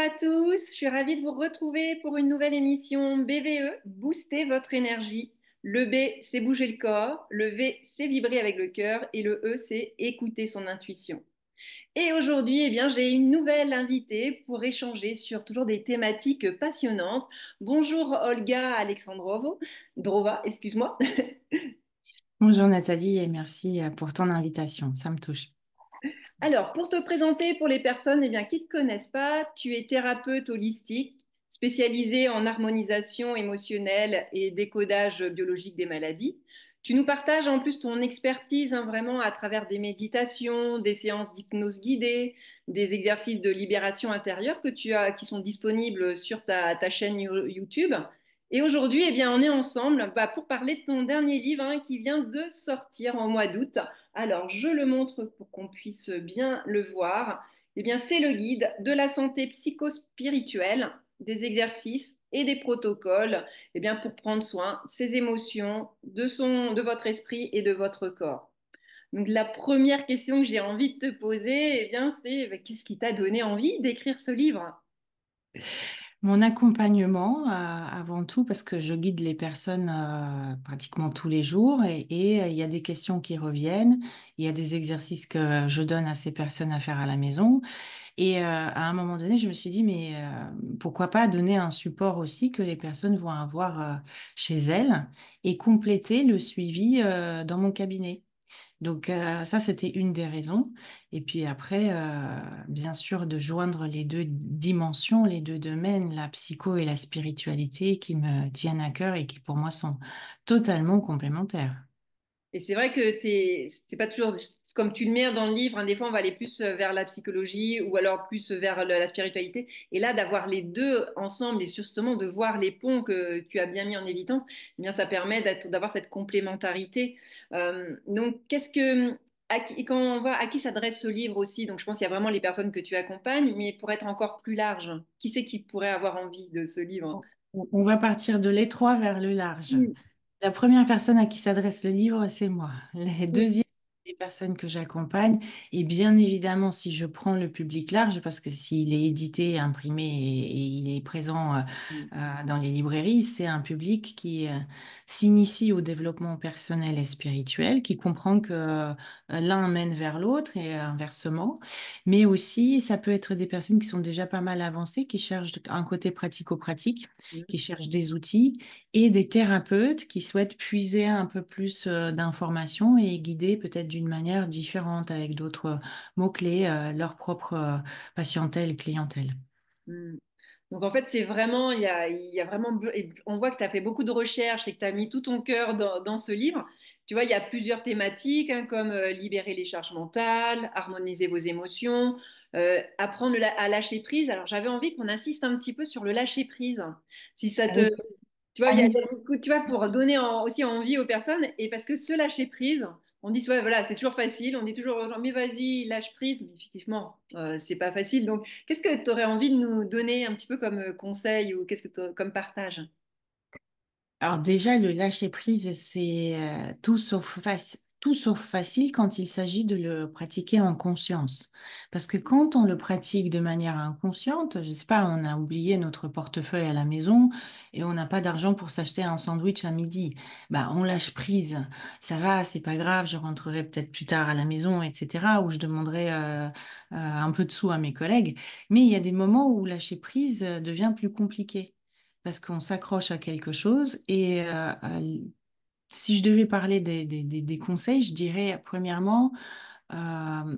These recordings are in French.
à tous, je suis ravie de vous retrouver pour une nouvelle émission BVE, Booster votre énergie. Le B, c'est bouger le corps, le V, c'est vibrer avec le cœur et le E, c'est écouter son intuition. Et aujourd'hui, eh bien, j'ai une nouvelle invitée pour échanger sur toujours des thématiques passionnantes. Bonjour Olga Drova, excuse-moi. Bonjour Nathalie et merci pour ton invitation, ça me touche. Alors, pour te présenter pour les personnes eh bien, qui ne te connaissent pas, tu es thérapeute holistique, spécialisée en harmonisation émotionnelle et décodage biologique des maladies. Tu nous partages en plus ton expertise vraiment à travers des méditations, des séances d'hypnose guidée, des exercices de libération intérieure que tu as, qui sont disponibles sur ta chaîne YouTube. Et aujourd'hui, eh bien, on est ensemble pour parler de ton dernier livre qui vient de sortir en mois d'août. Alors, je le montre pour qu'on puisse bien le voir. Eh bien, c'est le guide de la santé psychospirituelle, des exercices et des protocoles, eh bien, pour prendre soin de ses émotions, de votre esprit et de votre corps. Donc, la première question que j'ai envie de te poser, eh bien, c'est qu'est-ce qui t'a donné envie d'écrire ce livre? Mon accompagnement, avant tout, parce que je guide les personnes pratiquement tous les jours et il y a des questions qui reviennent, il y a des exercices que je donne à ces personnes à faire à la maison et à un moment donné, je me suis dit, mais pourquoi pas donner un support aussi que les personnes vont avoir chez elles et compléter le suivi dans mon cabinet. Donc ça, c'était une des raisons. Et puis après, bien sûr, de joindre les deux dimensions, les deux domaines, la psycho et la spiritualité, qui me tiennent à cœur et qui pour moi sont totalement complémentaires. Et c'est vrai que c'est pas toujours comme tu le mets dans le livre. Des fois, on va aller plus vers la psychologie ou alors plus vers la spiritualité. Et là, d'avoir les deux ensemble et justement de voir les ponts que tu as bien mis en évidence, eh bien, ça permet d'avoir cette complémentarité. Donc, quand on va, à qui s'adresse ce livre aussi? Donc, je pense qu'il y a vraiment les personnes que tu accompagnes, mais pour être encore plus large, qui c'est qui pourrait avoir envie de ce livre? On va partir de l'étroit vers le large. Mm. La première personne à qui s'adresse le livre, c'est moi. Les Mm. deuxièmes, les personnes que j'accompagne. Et bien évidemment, si je prends le public large, parce que s'il est édité, imprimé et il est présent dans les librairies, c'est un public qui s'initie au développement personnel et spirituel, qui comprend que l'un mène vers l'autre et inversement. Mais aussi, ça peut être des personnes qui sont déjà pas mal avancées, qui cherchent un côté pratico-pratique, Mm. qui cherchent des outils et des thérapeutes qui souhaitent puiser un peu plus d'informations et guider peut-être d'une manière différente avec d'autres mots-clés leur propre patientèle, clientèle. Mm. Donc en fait, c'est vraiment, il y a vraiment, et on voit que tu as fait beaucoup de recherches et que tu as mis tout ton cœur dans ce livre. Tu vois, il y a plusieurs thématiques comme libérer les charges mentales, harmoniser vos émotions, apprendre à lâcher prise. Alors j'avais envie qu'on insiste un petit peu sur le lâcher prise. Si ça te, Avec, tu vois, il y avec a beaucoup, tu vois, pour donner aussi envie aux personnes et parce que ce lâcher prise, on dit, ouais, voilà, c'est toujours facile. On dit toujours, aux gens, mais vas-y, lâche prise. Mais effectivement, c'est pas facile. Donc, qu'est-ce que tu aurais envie de nous donner un petit peu comme conseil ou qu'est-ce que comme partage? Alors déjà, le lâcher prise, c'est tout sauf facile quand il s'agit de le pratiquer en conscience. Parce que quand on le pratique de manière inconsciente, je sais pas, on a oublié notre portefeuille à la maison et on n'a pas d'argent pour s'acheter un sandwich à midi. Bah, on lâche prise. Ça va, c'est pas grave, je rentrerai peut-être plus tard à la maison, etc. Ou je demanderai un peu de sous à mes collègues. Mais il y a des moments où lâcher prise devient plus compliqué parce qu'on s'accroche à quelque chose. Et si je devais parler des conseils, je dirais premièrement euh,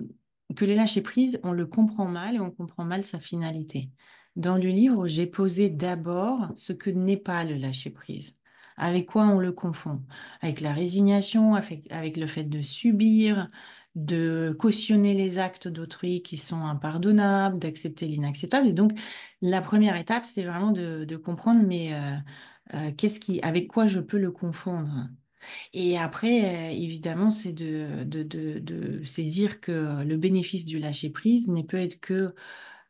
que le lâcher-prise, on le comprend mal et on comprend mal sa finalité. Dans le livre, j'ai posé d'abord ce que n'est pas le lâcher-prise. Avec quoi on le confond? Avec la résignation, avec le fait de subir, de cautionner les actes d'autrui qui sont impardonnables, d'accepter l'inacceptable. Et donc, la première étape, c'est vraiment de comprendre, mais avec quoi je peux le confondre? Et après, évidemment, c'est de saisir que le bénéfice du lâcher-prise ne peut être que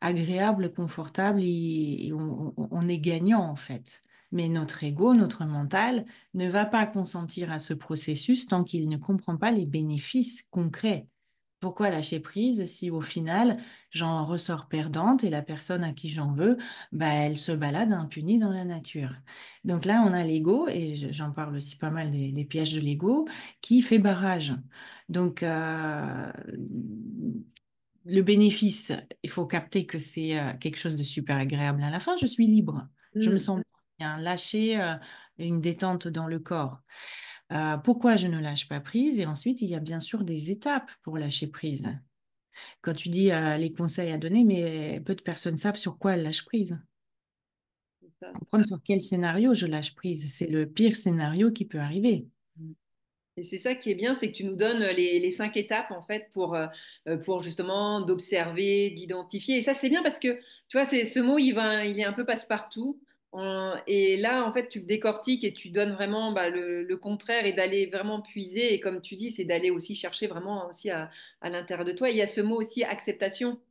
agréable, confortable et on est gagnant en fait. Mais notre ego, notre mental ne va pas consentir à ce processus tant qu'il ne comprend pas les bénéfices concrets Pourquoi lâcher prise si au final j'en ressors perdante et la personne à qui j'en veux, bah, elle se balade impunie dans la nature. Donc là, on a l'ego, et j'en parle aussi pas mal des pièges de l'ego, qui fait barrage. Donc le bénéfice, il faut capter que c'est quelque chose de super agréable. À la fin, je suis libre, je me Mm. sens bien, lâcher une détente dans le corps. Pourquoi je ne lâche pas prise? Et ensuite, il y a bien sûr des étapes pour lâcher prise. Quand tu dis les conseils à donner, mais peu de personnes savent sur quoi elles lâchent prise. C'est ça. Comprendre sur quel scénario je lâche prise. C'est le pire scénario qui peut arriver. Et c'est ça qui est bien, c'est que tu nous donnes les 5 étapes en fait pour justement d'observer, d'identifier. Et ça c'est bien parce que tu vois, c'est ce mot il est un peu passe-partout. Et là en fait tu le décortiques et tu donnes vraiment bah, le contraire et d'aller vraiment puiser. Et comme tu dis, c'est d'aller aussi chercher vraiment aussi à l'intérieur de toi. Et il y a ce mot aussi acceptation.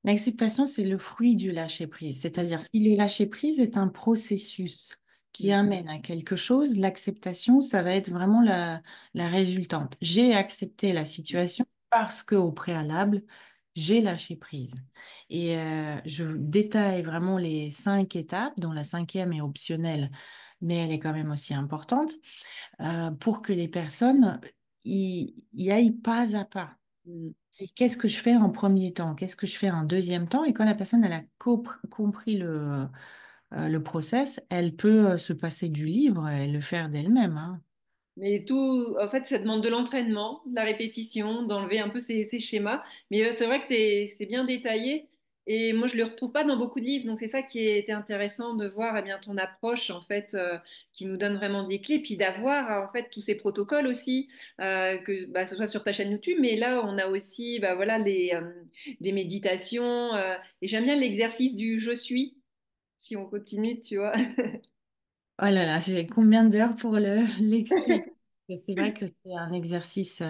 L'acceptation, c'est le fruit du lâcher-prise. C'est-à-dire, si le lâcher-prise est un processus qui Mm. amène à quelque chose, l'acceptation, ça va être vraiment la résultante. J'ai accepté la situation parce qu'au préalable, j'ai lâché prise. Et je détaille vraiment les 5 étapes, dont la cinquième est optionnelle, mais elle est quand même aussi importante, pour que les personnes y aillent pas à pas. Mm. C'est qu'est-ce que je fais en premier temps, qu'est-ce que je fais en deuxième temps, et quand la personne elle a compris le process, elle peut se passer du livre et le faire d'elle-même, hein. Mais tout, en fait, ça demande de l'entraînement, de la répétition, d'enlever un peu ces schémas. Mais c'est vrai que c'est bien détaillé. Et moi, je le retrouve pas dans beaucoup de livres. Donc, c'est ça qui était intéressant de voir eh bien, ton approche, en fait, qui nous donne vraiment des clés. Puis d'avoir, en fait, tous ces protocoles aussi, que bah, ce soit sur ta chaîne YouTube. Mais là, on a aussi bah, voilà, des méditations. Et j'aime bien l'exercice du je suis, si on continue, tu vois. Oh là là, j'ai combien d'heures pour l'expliquer? C'est vrai que c'est un exercice,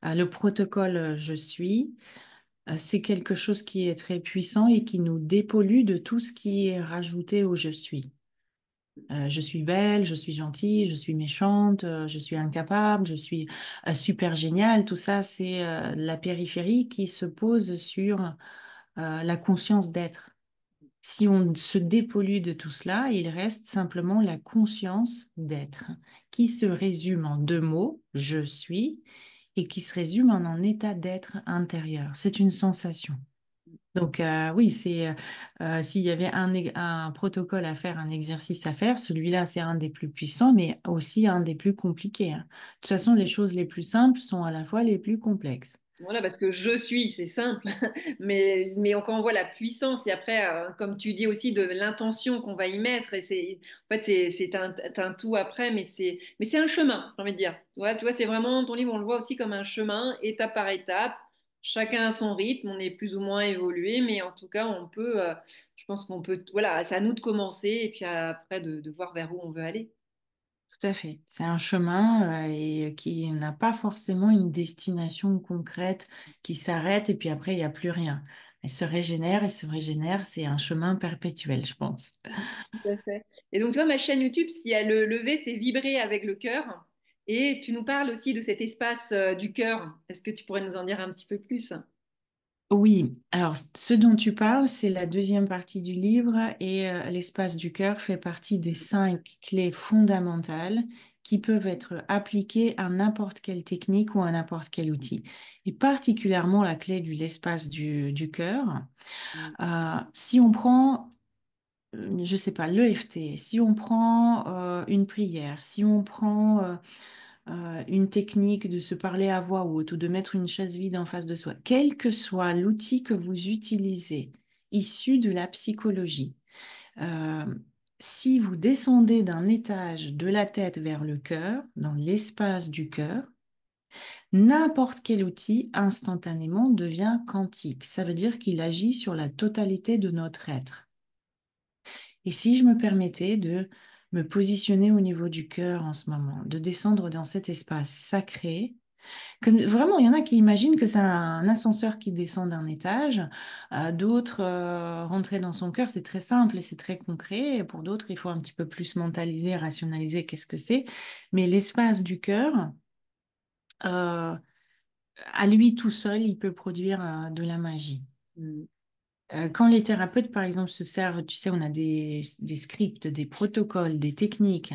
le protocole je suis, c'est quelque chose qui est très puissant et qui nous dépollue de tout ce qui est rajouté au je suis. Je suis belle, je suis gentille, je suis méchante, je suis incapable, je suis super géniale. Tout ça, c'est la périphérie qui se pose sur la conscience d'être. Si on se dépollue de tout cela, il reste simplement la conscience d'être, qui se résume en 2 mots, je suis, et qui se résume en un état d'être intérieur. C'est une sensation. Donc oui, c'est s'il y avait un protocole à faire, un exercice à faire, celui-là, c'est un des plus puissants, mais aussi un des plus compliqués, hein. De toute façon, les choses les plus simples sont à la fois les plus complexes. Voilà, parce que je suis, c'est simple, mais quand on voit la puissance et après, comme tu dis aussi, de l'intention qu'on va y mettre, et en fait, c'est un tout après, mais c'est un chemin, j'ai envie de dire. Tu vois, c'est vraiment, ton livre, on le voit aussi comme un chemin, étape par étape. Chacun a son rythme, on est plus ou moins évolué, mais en tout cas, je pense qu'on peut, voilà, c'est à nous de commencer et puis après de voir vers où on veut aller. Tout à fait. C'est un chemin et qui n'a pas forcément une destination concrète qui s'arrête et puis après, il n'y a plus rien. Elle se régénère, c'est un chemin perpétuel, je pense. Tout à fait. Et donc, tu vois, ma chaîne YouTube, si elle le V, c'est vibrer avec le cœur. Et tu nous parles aussi de cet espace du cœur. Est-ce que tu pourrais nous en dire un petit peu plus? Oui, alors ce dont tu parles, c'est la deuxième partie du livre et l'espace du cœur fait partie des 5 clés fondamentales qui peuvent être appliquées à n'importe quelle technique ou à n'importe quel outil. Et particulièrement la clé de l'espace du cœur. Mm. Si on prend, je sais pas, l'EFT, si on prend une prière, si on prend une technique de se parler à voix haute ou de mettre une chaise vide en face de soi, quel que soit l'outil que vous utilisez, issu de la psychologie, euh, si vous descendez d'un étage de la tête vers le cœur, dans l'espace du cœur, n'importe quel outil instantanément devient quantique. Ça veut dire qu'il agit sur la totalité de notre être. Et si je me permettais de me positionner au niveau du cœur en ce moment, de descendre dans cet espace sacré, comme, vraiment, il y en a qui imaginent que c'est un ascenseur qui descend d'un étage, d'autres, rentrer dans son cœur, c'est très simple et c'est très concret, et pour d'autres, il faut un petit peu plus mentaliser, rationaliser qu'est-ce que c'est, mais l'espace du cœur, à lui tout seul, il peut produire de la magie. Mm. Quand les thérapeutes, par exemple, se servent, tu sais, on a des scripts, des protocoles, des techniques.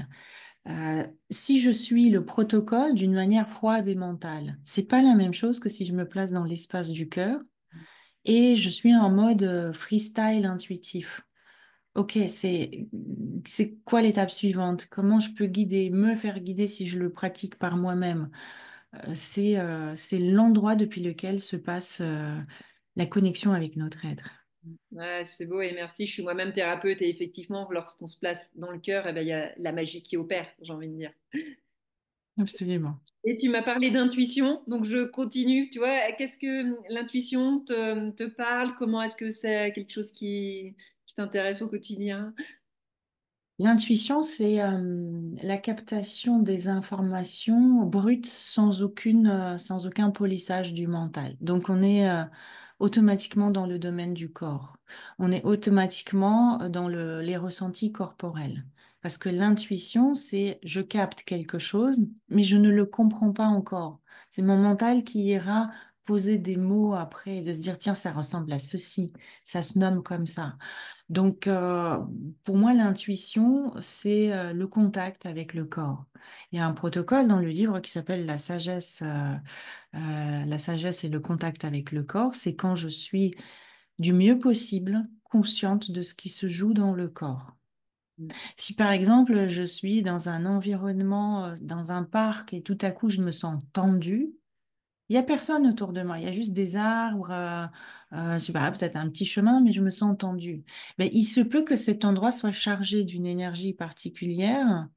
Si je suis le protocole d'une manière froide et mentale, c'est pas la même chose que si je me place dans l'espace du cœur et je suis en mode freestyle intuitif. Ok, c'est quoi l'étape suivante? Comment je peux guider, me faire guider si je le pratique par moi-même? C'est l'endroit depuis lequel se passe la connexion avec notre être. Ouais, c'est beau et merci. Je suis moi-même thérapeute et effectivement, lorsqu'on se place dans le cœur, eh ben, il y a la magie qui opère, j'ai envie de dire. Absolument. Et tu m'as parlé d'intuition, donc je continue. Tu vois, qu'est-ce que l'intuition te parle? Comment est-ce que c'est quelque chose qui t'intéresse au quotidien? L'intuition, c'est la captation des informations brutes sans aucun polissage du mental. Donc, on est automatiquement dans le domaine du corps. On est automatiquement dans les ressentis corporels. Parce que l'intuition, c'est je capte quelque chose, mais je ne le comprends pas encore. C'est mon mental qui ira poser des mots après, et de se dire, tiens, ça ressemble à ceci, ça se nomme comme ça. Donc, pour moi, l'intuition, c'est le contact avec le corps. Il y a un protocole dans le livre qui s'appelle la sagesse et le contact avec le corps. C'est quand je suis du mieux possible consciente de ce qui se joue dans le corps. Si par exemple, je suis dans un environnement, dans un parc et tout à coup, je me sens tendue, il n'y a personne autour de moi, il y a juste des arbres, je sais pas, peut-être un petit chemin, mais je me sens tendue. Mais il se peut que cet endroit soit chargé d'une énergie particulière,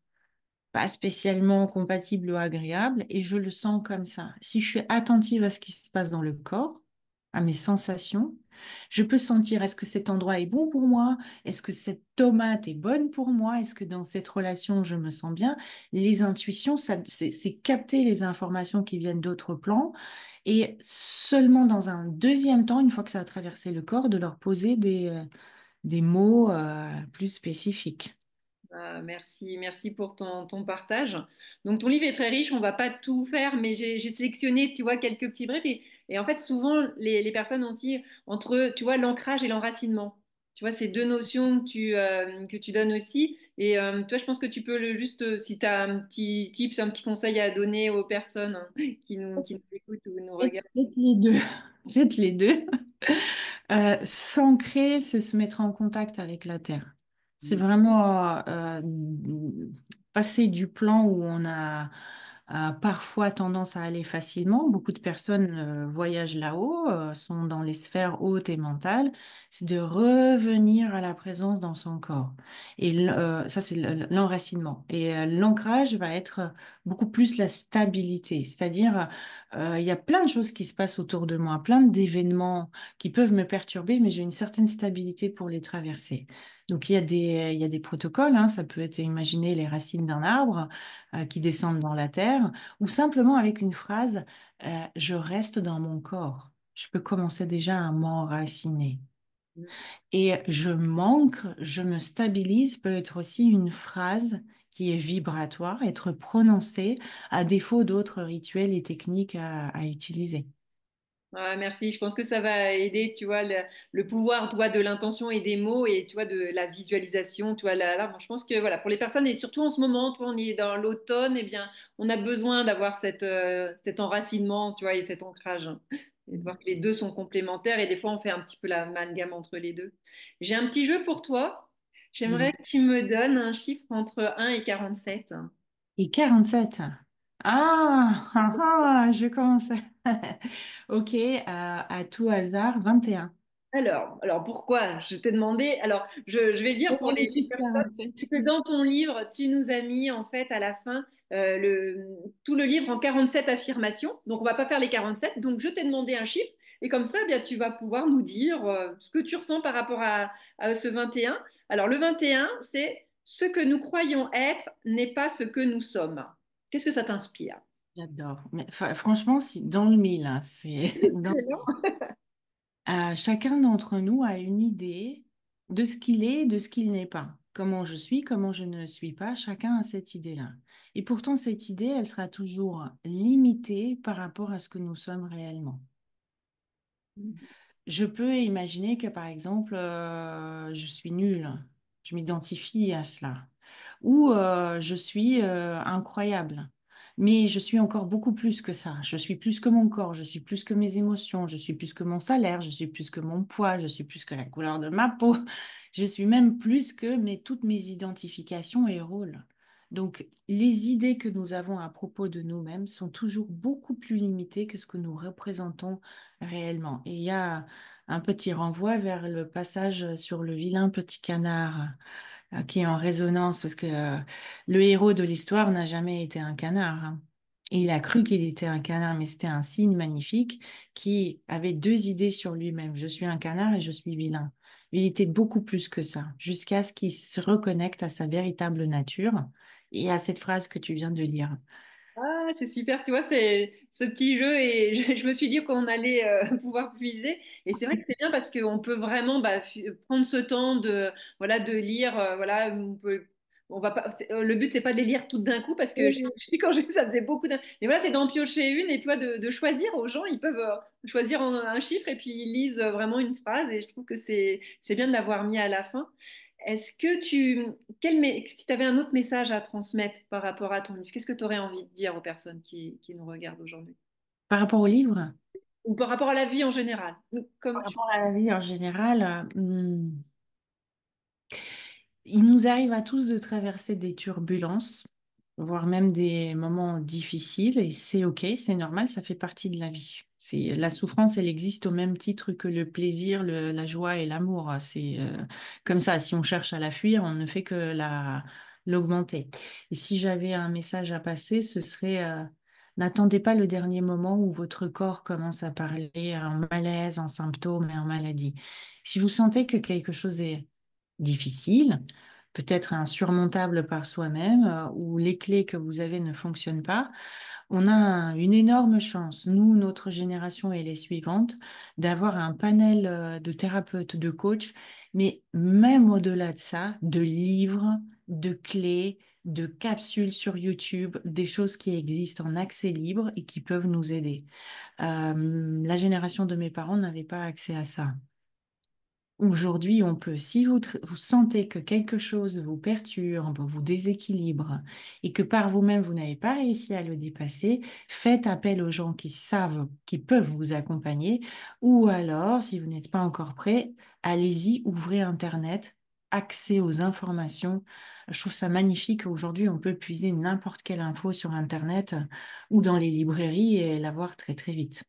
pas spécialement compatible ou agréable, et je le sens comme ça. Si je suis attentive à ce qui se passe dans le corps, à mes sensations, je peux sentir est-ce que cet endroit est bon pour moi? Est-ce que cette tomate est bonne pour moi? Est-ce que dans cette relation, je me sens bien? Les intuitions, ça, c'est capter les informations qui viennent d'autres plans et seulement dans un deuxième temps, une fois que ça a traversé le corps, de leur poser des mots plus spécifiques. Ah, merci, merci pour ton partage. Donc, ton livre est très riche, on va pas tout faire, mais j'ai sélectionné, tu vois, quelques petits brefs. Et en fait, souvent, les personnes ont aussi entre, tu vois, l'ancrage et l'enracinement. Tu vois, ces deux notions que tu donnes aussi. Et toi, je pense que tu peux juste, si tu as un petit tips, un petit conseil à donner aux personnes hein, qui nous écoutent ou nous regardent. Faites les deux. Faites les deux. S'ancrer, c'est se mettre en contact avec la terre. C'est vraiment passer du plan où on a parfois tendance à aller facilement. Beaucoup de personnes voyagent là-haut, sont dans les sphères hautes et mentales. C'est de revenir à la présence dans son corps. Et ça, c'est l'enracinement. Et l'ancrage va être beaucoup plus la stabilité. C'est-à-dire, il y a plein de choses qui se passent autour de moi, plein d'événements qui peuvent me perturber, mais j'ai une certaine stabilité pour les traverser. Donc il y a des protocoles, hein, ça peut être imaginer les racines d'un arbre qui descendent dans la terre, ou simplement avec une phrase, je reste dans mon corps. Je peux commencer déjà à m'enraciner. Et je manque, je me stabilise peut être aussi une phrase qui est vibratoire, être prononcée à défaut d'autres rituels et techniques à utiliser. Ah, merci, je pense que ça va aider, tu vois, le pouvoir, tu vois, de l'intention et des mots et, tu vois, de la visualisation, tu vois, là, je pense que, voilà, pour les personnes, et surtout en ce moment, tu vois, on est dans l'automne, eh bien, on a besoin d'avoir cet enracinement, tu vois, et cet ancrage, hein, et de voir que les deux sont complémentaires, et des fois, on fait un petit peu l'amalgame entre les deux. J'ai un petit jeu pour toi. J'aimerais que tu me donnes un chiffre entre 1 et 47. Et 47. Je commence. Ok, à tout hasard, 21. Alors pourquoi? Je t'ai demandé. Alors, je vais le dire pour Pourquoi le les chiffre personnes. 47? C'est que dans ton livre, tu nous as mis en fait à la fin tout le livre en 47 affirmations. Donc, on va pas faire les 47. Donc, je t'ai demandé un chiffre. Et comme ça, eh bien, tu vas pouvoir nous dire ce que tu ressens par rapport à ce 21. Alors, le 21, c'est ce que nous croyons être n'est pas ce que nous sommes. Qu'est-ce que ça t'inspire? J'adore. Mais franchement, si, dans le mille, hein, c'est chacun d'entre nous a une idée de ce qu'il est et de ce qu'il n'est pas. comment je suis, comment je ne suis pas, chacun a cette idée-là. Et pourtant, cette idée, elle sera toujours limitée par rapport à ce que nous sommes réellement. Je peux imaginer que, par exemple, je suis nulle. Je m'identifie à cela. Ou je suis incroyable. Mais je suis encore beaucoup plus que ça. Je suis plus que mon corps, je suis plus que mes émotions, je suis plus que mon salaire, je suis plus que mon poids, je suis plus que la couleur de ma peau. Je suis même plus que toutes mes identifications et rôles. Donc, les idées que nous avons à propos de nous-mêmes sont toujours beaucoup plus limitées que ce que nous représentons réellement. Et il y a un petit renvoi vers le passage sur le vilain petit canard qui est en résonance, parce que le héros de l'histoire n'a jamais été un canard, hein. Il a cru qu'il était un canard, mais c'était un cygne magnifique qui avait deux idées sur lui-même. Je suis un canard et je suis vilain. Il était beaucoup plus que ça, jusqu'à ce qu'il se reconnecte à sa véritable nature et à cette phrase que tu viens de lire. Ah, c'est super, tu vois, c'est ce petit jeu et je me suis dit qu'on allait pouvoir puiser. Et c'est vrai que c'est bien parce qu'on peut vraiment prendre ce temps de, voilà, de lire, voilà, on va pas, le but c'est pas de les lire toutes d'un coup parce que quand j'ai vu ça faisait beaucoup d'un. Mais voilà, c'est d'en piocher une et tu vois, de choisir aux gens, ils peuvent choisir un chiffre et puis ils lisent vraiment une phrase et je trouve que c'est bien de l'avoir mis à la fin. Est-ce que si tu avais un autre message à transmettre par rapport à ton livre, qu'est-ce que tu aurais envie de dire aux personnes qui nous regardent aujourd'hui? Par rapport au livre, Ou par rapport à la vie en général, par comme tu... rapport à la vie en général, il nous arrive à tous de traverser des turbulences, voire même des moments difficiles, et c'est OK, c'est normal, ça fait partie de la vie. La souffrance, elle existe au même titre que le plaisir, la joie et l'amour. C'est comme ça, si on cherche à la fuir, on ne fait que l'augmenter. Et si j'avais un message à passer, ce serait n'attendez pas le dernier moment où votre corps commence à parler en malaise, en symptômes et en maladie. Si vous sentez que quelque chose est difficile, peut-être insurmontable par soi-même, ou les clés que vous avez ne fonctionnent pas, on a une énorme chance, nous, notre génération et les suivantes, d'avoir un panel de thérapeutes, de coachs, mais même au-delà de ça, de livres, de clés, de capsules sur YouTube, des choses qui existent en accès libre et qui peuvent nous aider. La génération de mes parents n'avait pas accès à ça. Aujourd'hui, on peut, si vous sentez que quelque chose vous perturbe, vous déséquilibre et que par vous-même, vous n'avez pas réussi à le dépasser, faites appel aux gens qui savent, qui peuvent vous accompagner. Ou alors, si vous n'êtes pas encore prêt, allez-y, ouvrez Internet, accès aux informations. Je trouve ça magnifique. Aujourd'hui, on peut puiser n'importe quelle info sur Internet ou dans les librairies et l'avoir très, très vite.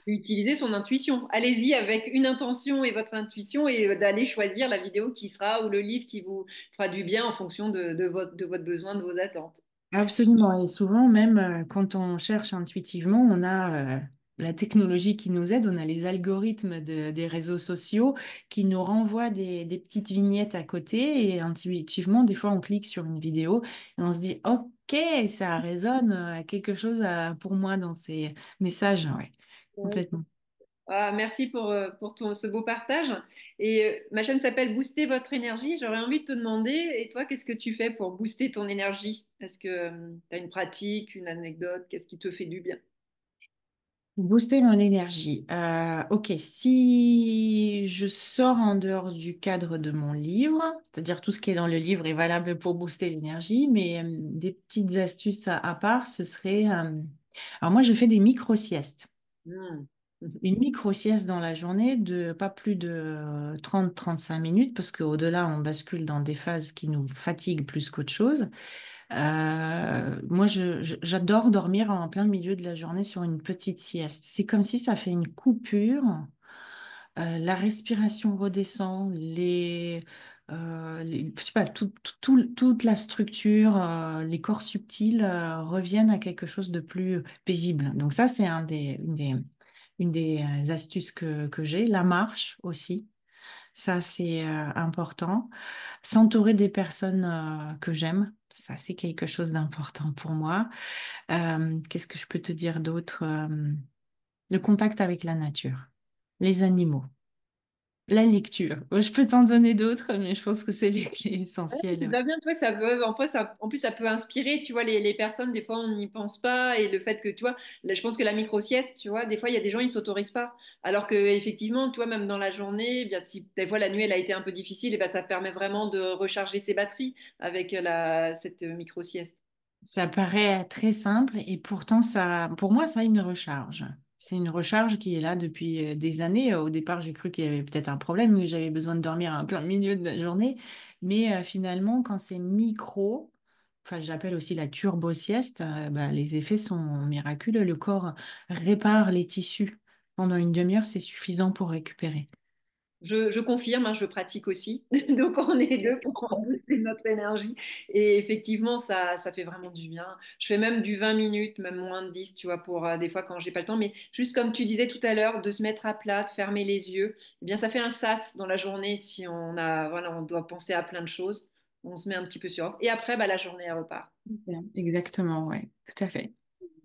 Utiliser son intuition. Allez-y avec une intention et votre intuition et d'aller choisir la vidéo qui sera ou le livre qui vous fera du bien en fonction de votre besoin, de vos attentes. Absolument. Et souvent, même quand on cherche intuitivement, on a la technologie qui nous aide, on a les algorithmes des réseaux sociaux qui nous renvoient des petites vignettes à côté et intuitivement, des fois, on clique sur une vidéo et on se dit, OK, ça résonne à quelque chose pour moi dans ces messages. Ouais, complètement. Ah, merci pour ce beau partage. Et ma chaîne s'appelle Booster votre énergie. J'aurais envie de te demander, et toi, qu'est-ce que tu fais pour booster ton énergie? Est-ce que tu as une pratique, une anecdote? Qu'est-ce qui te fait du bien? Booster mon énergie. Ok, si je sors en dehors du cadre de mon livre, c'est-à-dire tout ce qui est dans le livre est valable pour booster l'énergie, mais des petites astuces à part, ce serait... alors moi, je fais des micro-siestes. Hmm. Une micro-sieste dans la journée de pas plus de 30-35 minutes, parce qu'au-delà, on bascule dans des phases qui nous fatiguent plus qu'autre chose. Moi, j'adore dormir en plein milieu de la journée sur une petite sieste. C'est comme si ça fait une coupure. La respiration redescend, je sais pas, toute la structure, les corps subtils reviennent à quelque chose de plus paisible. Donc ça, c'est une des astuces que j'ai. La marche aussi, ça c'est important. S'entourer des personnes que j'aime, ça c'est quelque chose d'important pour moi. Qu'est-ce que je peux te dire d'autre? Le contact avec la nature, les animaux. La lecture. Je peux t'en donner d'autres, mais je pense que c'est les clés C'est essentielles. déjà bien, tu vois, ça veut, en plus, ça peut inspirer, tu vois, les personnes, des fois, on n'y pense pas, et le fait que, tu vois, là, je pense que la micro-sieste, tu vois, des fois, il y a des gens, ils s'autorisent pas, alors que, effectivement, tu vois, même dans la journée, eh bien, si des fois, la nuit, elle a été un peu difficile, et ben, ça permet vraiment de recharger ses batteries avec cette micro-sieste. Ça paraît très simple et pourtant, pour moi, ça a une recharge. C'est une recharge qui est là depuis des années. Au départ, j'ai cru qu'il y avait peut-être un problème, que j'avais besoin de dormir en plein milieu de la journée. Mais finalement, quand c'est micro, enfin, je l'appelle aussi la turbo-sieste, bah, les effets sont miraculeux. Le corps répare les tissus. Pendant une demi-heure, c'est suffisant pour récupérer. Je confirme, hein, je pratique aussi. Donc, on est deux pour booster notre énergie. Et effectivement, ça fait vraiment du bien. Je fais même du 20 minutes, même moins de 10, tu vois, pour des fois quand j'ai pas le temps. Mais juste comme tu disais tout à l'heure, de se mettre à plat, de fermer les yeux, eh bien, ça fait un sas dans la journée si voilà, on doit penser à plein de choses. On se met un petit peu sur. Et après, bah, la journée, elle repart. Bien. Exactement, ouais, tout à fait.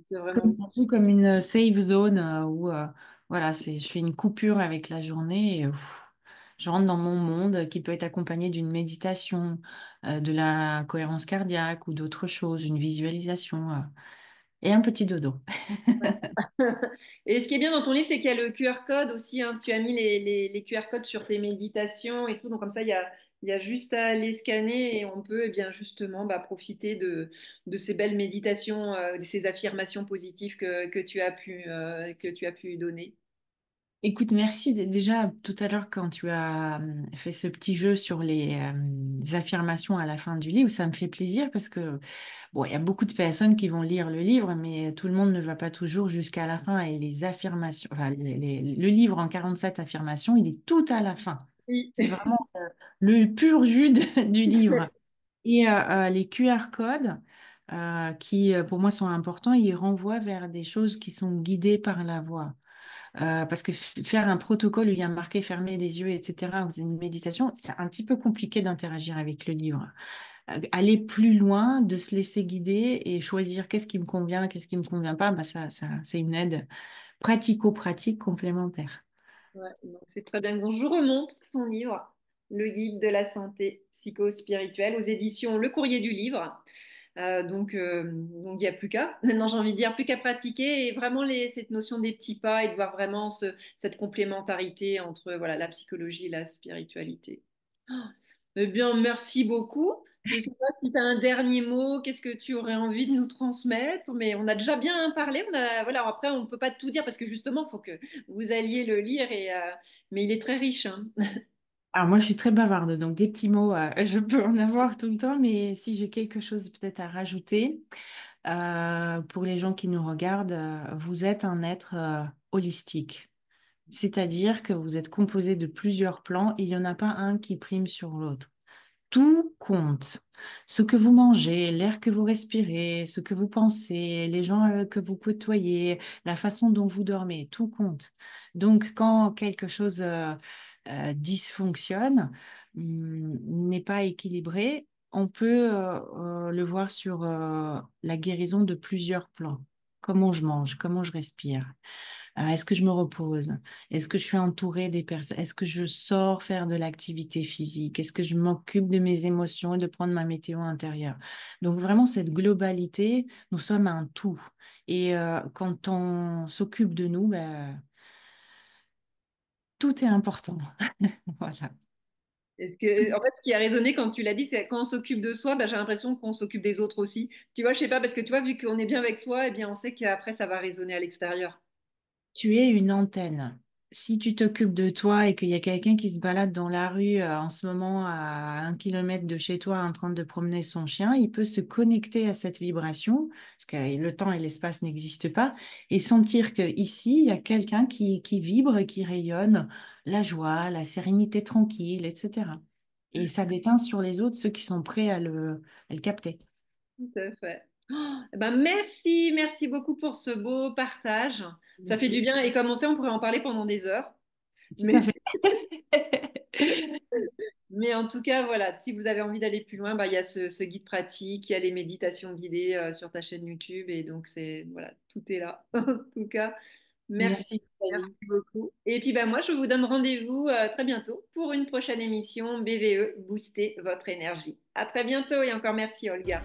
C'est vraiment. Comme, un peu comme une safe zone où voilà, je fais une coupure avec la journée et je rentre dans mon monde qui peut être accompagné d'une méditation, de la cohérence cardiaque ou d'autres choses, une visualisation et un petit dodo. Et ce qui est bien dans ton livre, c'est qu'il y a le QR code aussi, hein. Tu as mis les QR codes sur tes méditations et tout. Donc, comme ça, il y a juste à les scanner et on peut, eh bien, justement, bah, profiter de ces belles méditations, de ces affirmations positives que tu as pu donner. Écoute, merci. Déjà, tout à l'heure, quand tu as fait ce petit jeu sur les affirmations à la fin du livre, ça me fait plaisir parce que, bon, il y a beaucoup de personnes qui vont lire le livre, mais tout le monde ne va pas toujours jusqu'à la fin. Et les affirmations, enfin, le livre en 47 affirmations, il est tout à la fin. Oui. C'est vraiment le pur jus du livre. Et les QR codes, qui pour moi sont importants, ils renvoient vers des choses qui sont guidées par la voix. Parce que faire un protocole où il y a marqué fermer les yeux, etc., ou c'est une méditation, c'est un petit peu compliqué d'interagir avec le livre. Aller plus loin, de se laisser guider et choisir qu'est-ce qui me convient, qu'est-ce qui me convient pas, bah c'est une aide pratico-pratique complémentaire. Ouais, donc c'est très bien. Donc, je remonte ton livre, Le guide de la santé psycho-spirituelle, aux éditions Le Courrier du Livre. Donc il n'y a plus qu'à. Maintenant, j'ai envie de dire plus qu'à pratiquer et vraiment cette notion des petits pas et de voir vraiment cette complémentarité entre voilà, la psychologie et la spiritualité. Ah, eh bien, merci beaucoup. Je ne sais pas si tu as un dernier mot, qu'est-ce que tu aurais envie de nous transmettre, mais on a déjà bien parlé. Voilà, après, on ne peut pas tout dire parce que justement, il faut que vous alliez le lire, mais il est très riche, hein. Alors moi, je suis très bavarde, donc des petits mots, je peux en avoir tout le temps, mais si j'ai quelque chose peut-être à rajouter, pour les gens qui nous regardent, vous êtes un être holistique. C'est-à-dire que vous êtes composé de plusieurs plans et il n'y en a pas un qui prime sur l'autre. Tout compte. Ce que vous mangez, l'air que vous respirez, ce que vous pensez, les gens que vous côtoyez, la façon dont vous dormez, tout compte. Donc, quand quelque chose dysfonctionne, n'est pas équilibré, on peut le voir sur la guérison de plusieurs plans. Comment je mange, comment je respire. Est-ce que je me repose? Est-ce que je suis entourée des personnes? Est-ce que je sors faire de l'activité physique? Est-ce que je m'occupe de mes émotions et de prendre ma météo intérieure? Donc vraiment, cette globalité, nous sommes un tout. Et quand on s'occupe de nous, ben, tout est important. Voilà. En fait, ce qui a résonné quand tu l'as dit, c'est quand on s'occupe de soi, bah, j'ai l'impression qu'on s'occupe des autres aussi. Tu vois, je sais pas, parce que tu vois, vu qu'on est bien avec soi, eh bien, on sait qu'après, ça va résonner à l'extérieur. Tu es une antenne. Si tu t'occupes de toi et qu'il y a quelqu'un qui se balade dans la rue en ce moment à 1 kilomètre de chez toi en train de promener son chien, il peut se connecter à cette vibration, parce que le temps et l'espace n'existent pas, et sentir que ici il y a quelqu'un qui vibre et qui rayonne la joie, la sérénité tranquille, etc. Et ça déteint sur les autres ceux qui sont prêts à le capter. Tout à fait. Oh, eh ben merci, merci beaucoup pour ce beau partage. Ça fait du Merci. bien. Et comme on sait, on pourrait en parler pendant des heures. Tout à Mais, fait. mais en tout cas, voilà, si vous avez envie d'aller plus loin, bah, il y a ce guide pratique, il y a les méditations guidées sur ta chaîne YouTube. Et donc, voilà, tout est là. En tout cas. Merci, Merci, merci Nathalie. beaucoup. Et puis moi, je vous donne rendez-vous très bientôt pour une prochaine émission BVE, Booster votre énergie. À très bientôt et encore merci, Olga.